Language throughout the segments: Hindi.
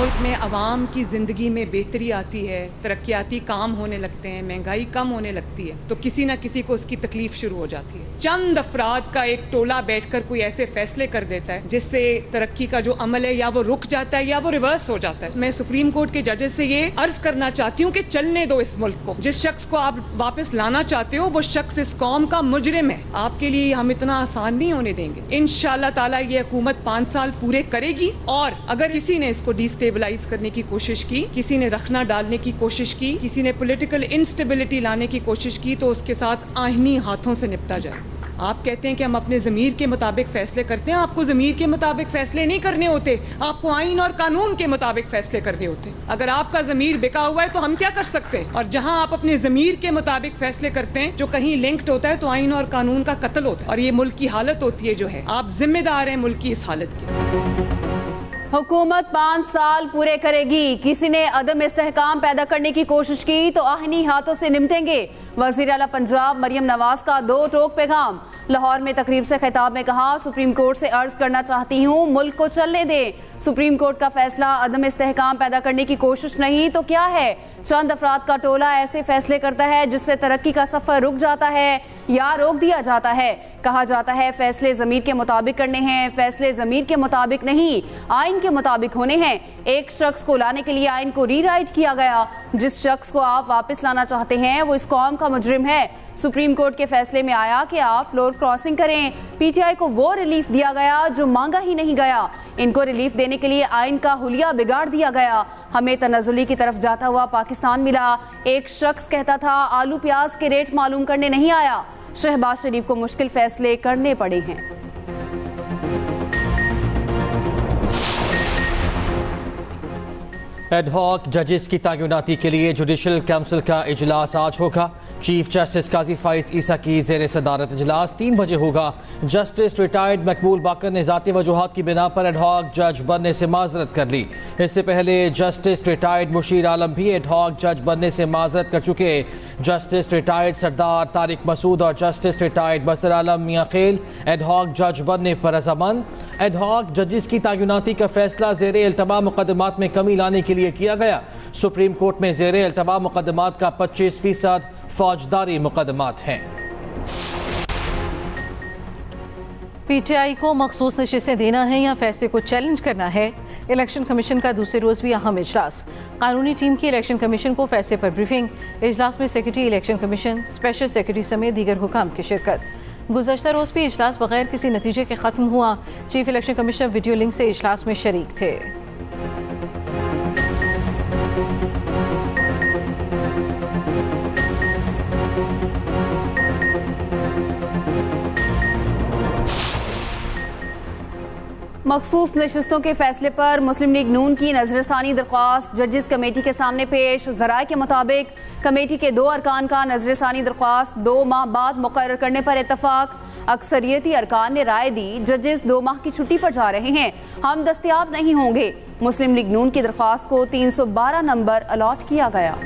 मुल्क में आवाम की ज़िंदगी में बेहतरी आती है, तरक्याती काम होने लगते हैं, महंगाई कम होने लगती है, तो किसी ना किसी को उसकी तकलीफ शुरू हो जाती है। चंद अफराद का एक टोला बैठकर कोई ऐसे फैसले कर देता है जिससे तरक्की का जो अमल है या वो रुक जाता है या वो रिवर्स हो जाता है। मैं सुप्रीम कोर्ट के जजेस से ये अर्ज करना चाहती हूँ कि चलने दो इस मुल्क को। जिस शख्स को आप वापस लाना चाहते हो वो शख्स इस कौम का मुजरिम है। आपके लिए हम इतना आसान नहीं होने देंगे। इंशाअल्लाह ताला ये हुकूमत 5 साल पूरे करेगी, और अगर किसी ने इसको डिस्टेबलाइज करने की कोशिश की, किसी ने रखना डालने की कोशिश की, किसी ने पॉलिटिकल इंस्टेबिलिटी लाने की कोशिश की, तो उसके साथ आईनी हाथों से निपटा जाए। आप कहते हैं कि हम अपने ज़मीर के मुताबिक फैसले करते हैं। आपको ज़मीर के मुताबिक फैसले नहीं करने होते, आपको आइन और कानून के मुताबिक फैसले करने होते। अगर आपका ज़मीर बिका हुआ है तो हम क्या कर सकते हैं? और जहां आप अपने ज़मीर के मुताबिक फैसले करते हैं जो कहीं लिंक्ड होता है, तो आइन और कानून का कत्ल होता है, और ये मुल्क की हालत होती है जो है। आप जिम्मेदार हैं मुल्क की इस हालत की। हुकूमत 5 साल पूरे करेगी। किसी ने अदम इस्तेहकाम पैदा करने की कोशिश की तो आहिनी हाथों से निमटेंगे। वज़ीर आला पंजाब मरियम नवाज का 2 टोक पैगाम। लाहौर में तकरीब से खिताब में कहा, सुप्रीम कोर्ट से अर्ज करना चाहती हूँ, मुल्क को चलने दे। सुप्रीम कोर्ट का फैसला अदम इस्तेहकाम पैदा करने की कोशिश नहीं तो क्या है? चंद अफराद का टोला ऐसे फैसले करता है जिससे तरक्की का सफर रुक जाता है या रोक दिया जाता है। कहा जाता है फैसले ज़मीर के मुताबिक करने हैं। फैसले ज़मीर के मुताबिक नहीं, आइन के मुताबिक होने हैं। एक शख्स को लाने के लिए आइन को रीराइट किया गया। जिस शख्स को आप वापस लाना चाहते हैं वो इस कौम का मुजरिम है। सुप्रीम कोर्ट के फैसले में आया कि आप फ्लोर क्रॉसिंग करें। पीटीआई को वो रिलीफ दिया गया जो मांगा ही नहीं गया। इनको रिलीफ देने के लिए आइन का हुलिया बिगाड़ दिया गया। हमें तनज़्ज़ुली की तरफ जाता हुआ पाकिस्तान मिला। एक शख्स कहता था आलू प्याज के रेट मालूम करने नहीं आया। शहबाज शरीफ को मुश्किल फैसले करने पड़े हैं। एडहॉक जजेस की तैनाती के लिए जुडिशल काउंसिल का इजलास आज होगा। चीफ जस्टिस काजी फाइज ईसा की ज़ेर सदारत इजलास 3 बजे होगा। जस्टिस रिटायर्ड मकबूल बाकर ने ज़ाती वजूहात की बिना पर एडहॉक जज बनने से माजरत कर ली। इससे पहले जस्टिस रिटायर्ड मुशीर आलम भी एडहॉक जज बनने से माजरत कर चुके। जस्टिस रिटायर्ड सरदार तारिक मसूद और जस्टिस रिटायर्ड बसर आलम मियां खेल एडहॉक जज बनने पर रजामंद। एडहॉक जजेस की तैनाती का फैसला ज़ेर इल्तवा मुकदमात में कमी लाने के लिए किया गया। सुप्रीम कोर्ट में ज़ेर इल्तवा मुकदमात का 25% फौजदारी मुकदमात हैं। पीटीआई को मखसूस नशिस्तें देना है या फैसले को चैलेंज करना है? इलेक्शन कमीशन का दूसरे रोज भी अहम इजलास। कानूनी टीम की इलेक्शन कमीशन को फैसले पर ब्रीफिंग। इजलास में secretary election commission, special secretary समेत दीगर हुकाम की शिरकत। गुज़श्ता रोज भी इजलास बगैर किसी नतीजे के खत्म हुआ। Chief election commissioner video link से इजलास में शरीक थे। मखसूस नशिस्तों के फैसले पर मुस्लिम लीग नून की नजरसानी दरख्वास्त जजेस कमेटी के सामने पेश। ज़राए के मुताबिक कमेटी के 2 अरकान का नजरसानी दरख्वास्त 2 माह बाद मुकर्रर करने पर इत्तफाक। अक्सरियती अरकान ने राय दी जजेस 2 माह की छुट्टी पर जा रहे हैं, हम दस्तयाब नहीं होंगे। मुस्लिम लीग नून की दरख्वास्त को 312 नंबर अलॉट किया गया।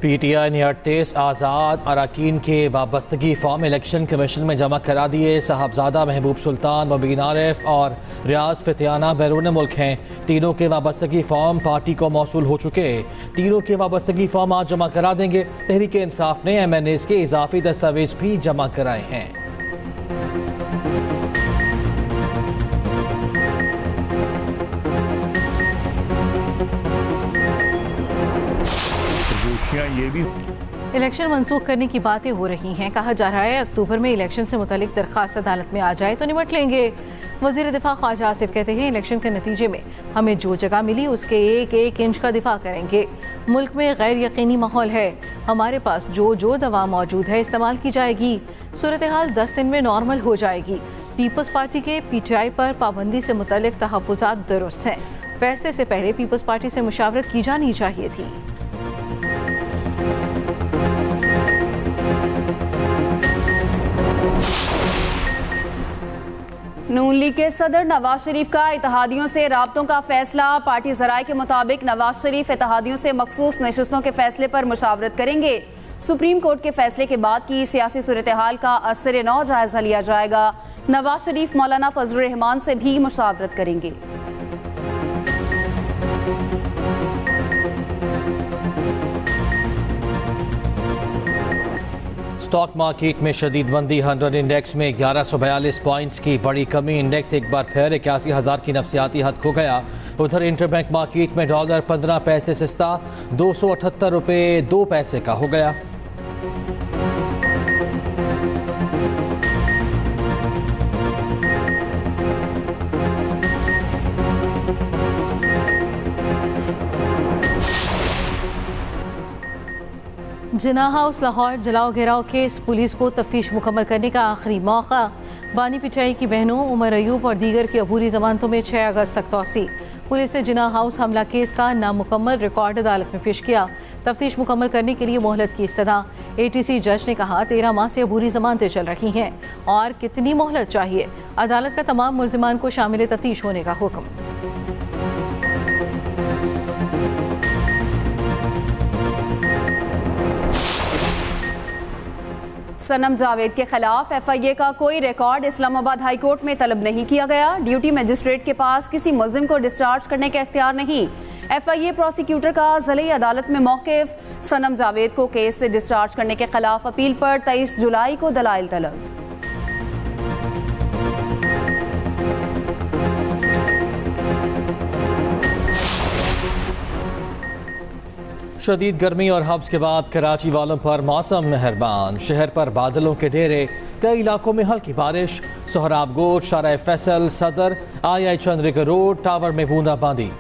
पीटीआई ने 38 आज़ाद अरकान के वाबस्तगी फॉर्म इलेक्शन कमीशन में जमा करा दिए। साहबजादा महबूब सुल्तान, मुबीन आरिफ और रियाज फितियाना बैरून मुल्क हैं। तीनों के वाबस्तगी फॉर्म पार्टी को मौसूल हो चुके। तीनों के वाबस्तगी फॉर्म आज जमा करा देंगे। तहरीक इंसाफ ने MNAs के इजाफी दस्तावेज भी जमा कराए हैं। इलेक्शन मनसूख करने की बातें हो रही हैं। कहा जा रहा है अक्टूबर में इलेक्शन से मुतालिक दरखास्त अदालत में आ जाए तो निपट लेंगे। वज़ीर दिफा ख्वाजा आसिफ कहते हैं इलेक्शन के नतीजे में हमें जो जगह मिली उसके एक इंच का दिफा करेंगे। मुल्क में गैर यकीनी माहौल है, हमारे पास जो दवा मौजूद है इस्तेमाल की जाएगी। सूरत हाल 10 दिन में नॉर्मल हो जाएगी। पीपल्स पार्टी के पीटीआई पर पाबंदी से मुतालिक तहफ़्फ़ुज़ात दुरुस्त हैं। फैसले से पहले पीपल्स पार्टी से मुशावरत की जानी चाहिए थी। नून लीग के सदर नवाज शरीफ का इत्तेहादियों से राब्तों का फैसला। पार्टी ज़राए के मुताबिक नवाज शरीफ इत्तेहादियों से मखसूस नशिस्तों के फैसले पर मुशावरत करेंगे। सुप्रीम कोर्ट के फैसले के बाद की सियासी सूरत हाल का असर नौ जायजा लिया जाएगा। नवाज शरीफ मौलाना फजलुर रहमान से भी मुशावरत करेंगे। स्टॉक मार्केट में शदीद मंदी, 100 इंडेक्स में 1142 पॉइंट्स की बड़ी कमी। इंडेक्स एक बार फिर 81,000 की नफसियाती हद खो गया। उधर इंटरबैंक मार्केट में डॉलर 15 पैसे सस्ता 278 रुपये 2 पैसे का हो गया। जिन्ना हाउस लाहौर जलाओ घेराव केस, पुलिस को तफ्तीश मुकम्मल करने का आखिरी मौका। बानी पिचाई की बहनों उमर अयूब और दीगर की अबूरी जमानतों में 6 अगस्त तक तौसी। पुलिस ने जिन्ना हाउस हमला केस का नामुकम्मल रिकॉर्ड अदालत में पेश किया। तफ्तीश मुकम्मल करने के लिए मोहलत की इस्तदा। ATC जज ने कहा 13 माह से अबूरी जमानतें चल रही हैं और कितनी मोहलत चाहिए। अदालत का तमाम मुल्जिमान को शामिल तफ्तीश होने का हुक्म। सनम जावेद के खिलाफ FIA का कोई रिकॉर्ड इस्लामाबाद हाई कोर्ट में तलब नहीं किया गया। ड्यूटी मजिस्ट्रेट के पास किसी मुल्जिम को डिस्चार्ज करने का इख्तियार नहीं। FIA प्रोसिक्यूटर का ज़िली अदालत में मौक़िफ़। सनम जावेद को केस से डिस्चार्ज करने के खिलाफ अपील पर 23 जुलाई को दलाइल तलब। शदीद गर्मी और हब्स के बाद कराची वालों पर मौसम मेहरबान। शहर पर बादलों के डेरे, कई इलाकों में हल्की बारिश। सोहराब गोट, शारा फैसल, सदर, II चंद्रिका रोड, टावर में बूंदाबांदी।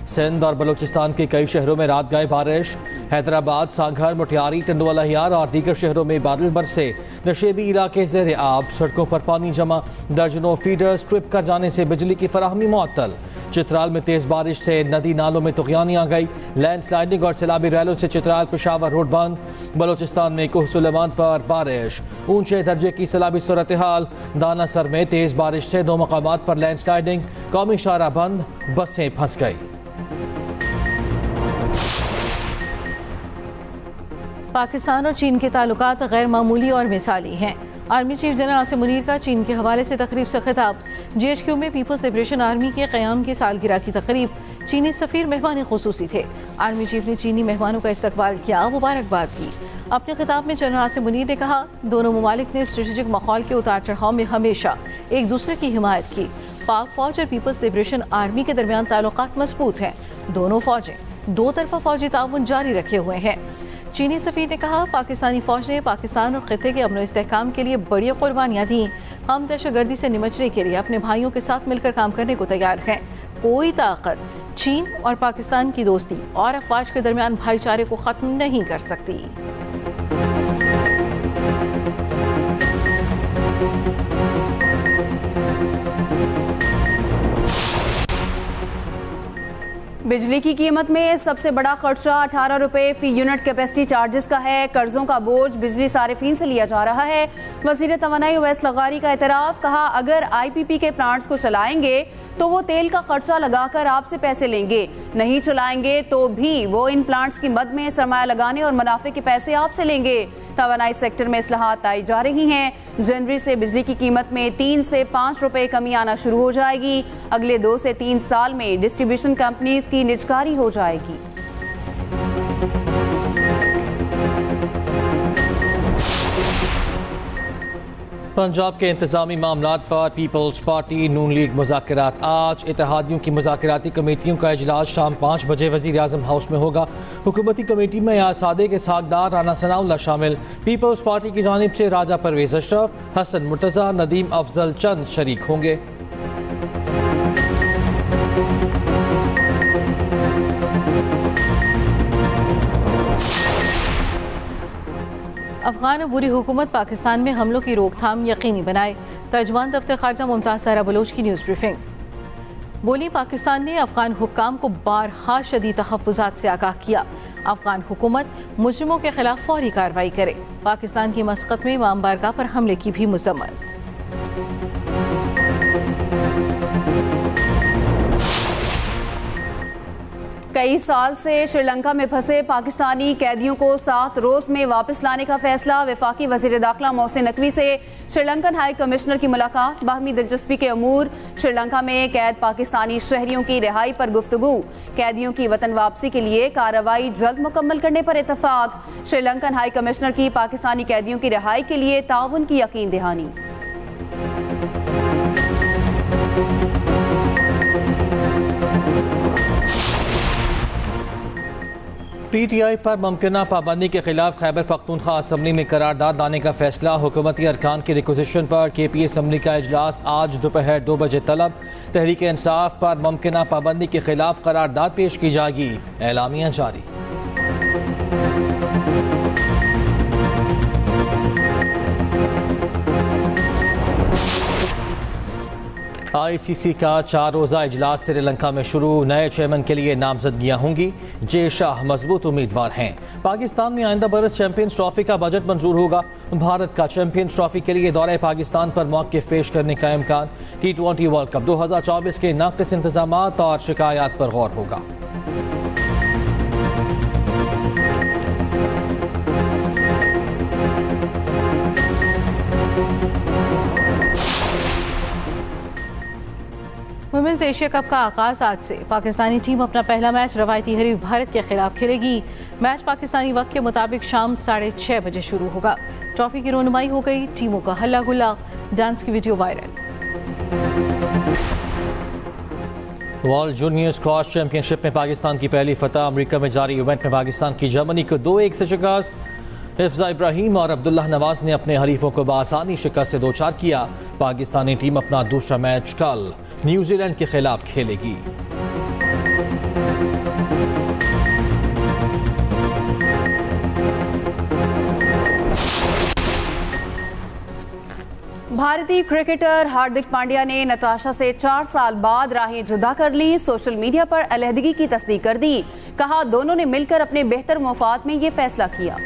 सिंध और बलूचिस्तान के कई शहरों में रात गए बारिश। हैदराबाद, सांघर, मोटियारी, टंडवाला हियार और दीगर शहरों में बादल बरसे। नशेबी इलाके ज़ेरे आब, सड़कों पर पानी जमा। दर्जनों फीडर्स ट्रिप कर जाने से बिजली की फराहमी मुअत्तल। चित्राल में तेज़ बारिश से नदी नालों में तुग़यानी आ गई। लैंडस्लाइडिंग और सैलाबी रैलों से चित्राल पेशावर रोड बंद। बलूचिस्तान में कोह सुलेमान पर बारिश। ऊंचे दर्जे की सैलाबी सूरत हाल। दाना सर में तेज़ बारिश से 2 मकामात पर लैंडस्लाइडिंग। कौमी शाहराह बंद, बसें फंस गई। पाकिस्तान और चीन के ताल्लुकात गैर मामूली और मिसाली हैं। Army chief general Asim Munir का चीन के हवाले से तकरीब से खिताब। GHQ में पीपल्स लिबरेशन आर्मी के क़याम की सालगिरह की तकरीब। चीनी सफ़ीर मेहमान खुसूसी थे। आर्मी चीफ ने चीनी मेहमानों का इस्तकबाल किया, मुबारकबाद की। अपने खिताब में जनरल आसिम मुनीर ने कहा, दोनों ममालिक ने स्ट्रेटेजिक माहौल के उतार चढ़ाव में हमेशा एक दूसरे की हिमायत की। पाक फौज और पीपल्स लिबरेशन आर्मी के दरमियान ताल्लुकात मजबूत हैं। दोनों फौजें दो तरफा फौजी ताउन जारी रखे हुए हैं। चीनी सफ़ीर ने कहा, पाकिस्तानी फौज ने पाकिस्तान और खित्ते के अमन इस्तेहकाम के लिए बड़ी कुर्बानियाँ दी। हम दहशतगर्दी से निमटने के लिए अपने भाइयों के साथ मिलकर काम करने को तैयार हैं। कोई ताकत चीन और पाकिस्तान की दोस्ती और अफवाज के दरमियान भाईचारे को ख़त्म नहीं कर सकती। बिजली की कीमत में सबसे बड़ा खर्चा 18 रुपये फी यूनिट कैपेसिटी चार्जेस का है। कर्जों का बोझ बिजली सारिफीन से लिया जा रहा है। वज़ीर तवानाई उवैस लगारी का एतराफ़, कहा अगर IPP के प्लांट्स को चलाएंगे तो वो तेल का खर्चा लगाकर आपसे पैसे लेंगे, नहीं चलाएंगे तो भी वो इन प्लांट्स की मद में सरमाया लगाने और मुनाफे के पैसे आपसे लेंगे। तवानाई सेक्टर में इस्लाहात लाई जा रही हैं। जनवरी से बिजली की कीमत में 3 से 5 रुपये कमी आना शुरू हो जाएगी। अगले 2 से 3 साल में डिस्ट्रीब्यूशन कंपनीज की निजकारी हो जाएगी। पंजाब के इंतजामी मामलात पर पीपल्स पार्टी नून लीग मुज़ाकरात आज। इत्तेहादियों की मुज़ाकराती कमेटियों का इजलास शाम 5 बजे वज़ीर आज़म हाउस में होगा। हुकूमती कमेटी में यासादे के सागदार राना सनाउल्लाह शामिल। पीपल्स पार्टी की जानिब से राजा परवेज़ अशरफ, हसन मुर्तज़ा, नदीम अफजल चंद शरीक होंगे। अफगान अबूरी हुकूमत पाकिस्तान में हमलों की रोकथाम यकीनी बनाए। तर्जुमान दफ्तर खारजा मुमताज़ सारा बलोच की न्यूज़ ब्रीफिंग। बोली, पाकिस्तान ने अफगान हुक्काम को बारहा शदीद तहफ़्फ़ुज़ात से आगाह किया। अफगान हुकूमत मुजरिमों के खिलाफ फौरी कार्रवाई करे। पाकिस्तान की मस्कत में इमाम बारगाह पर हमले की भी मज़म्मत। कई साल से श्रीलंका में फंसे पाकिस्तानी कैदियों को 7 रोज में वापस लाने का फैसला। वफाकी वजीर दाखिला मोहसिन नकवी से श्रीलंकन हाई कमिश्नर की मुलाकात। बाहमी दिलचस्पी के अमूर। श्रीलंका में कैद पाकिस्तानी शहरियों की रिहाई पर गुफ्तगू। कैदियों की वतन वापसी के लिए कार्रवाई जल्द मुकम्मल करने पर इतफाक। श्रीलंकन हाई कमिश्नर की पाकिस्तानी कैदियों की रिहाई के लिए ताउन की यकीन दहानी। PTI पर मुमकिना पाबंदी के खिलाफ खैबर पख्तूनख्वा असम्बली में करारदाद लाने का फैसला। हुकूमती अरकान की रिक्वेजिशन पर KP असम्बली का इजलास आज दोपहर 2 बजे तलब। तहरीक इंसाफ पर मुमकिना पाबंदी के खिलाफ करारदाद पेश की जाएगी। एलामिया जारी। ICC का 4 रोज़ा इजलास श्रीलंका में शुरू। नए चेयरमैन के लिए नामजदगियां होंगी। जे शाह मजबूत उम्मीदवार हैं। पाकिस्तान में आइंदा बरस चैंपियंस ट्रॉफी का बजट मंजूर होगा। भारत का चैंपियंस ट्रॉफी के लिए दौरे पाकिस्तान पर मौक़िफ़ पेश करने का इम्कान। T20 वर्ल्ड कप 2024 के नाक़िस इंतज़ामात और शिकायत पर गौर होगा। वुमेन्स एशिया कप का आगाज आज से। पाकिस्तानी टीम अपना पहला मैच रवायती हरीफ भारत के खिलाफ खेलेगी। मैच पाकिस्तानी वक्त के मुताबिक शाम 6:30 बजे शुरू होगा। ट्रॉफी की रोनुमाई हो गई। टीमों का हल्ला गुल्ला। डांस की video viral. World junior squash championship में पाकिस्तान की पहली फतह। अमेरिका में जारी इवेंट में पाकिस्तान की जर्मनी को 2-1 से शिकस्त। हिफ्जा इब्राहिम और अब्दुल्लाह नवाज ने अपने हरीफों को बआसानी शिकस्त से दोचार किया। पाकिस्तानी टीम अपना दूसरा मैच कल न्यूजीलैंड के खिलाफ खेलेगी। भारतीय क्रिकेटर हार्दिक पांड्या ने नताशा से 4 साल बाद राहें जुदा कर ली। सोशल मीडिया पर अलहदगी की तस्दीक कर दी। कहा दोनों ने मिलकर अपने बेहतर मफाद में ये फैसला किया।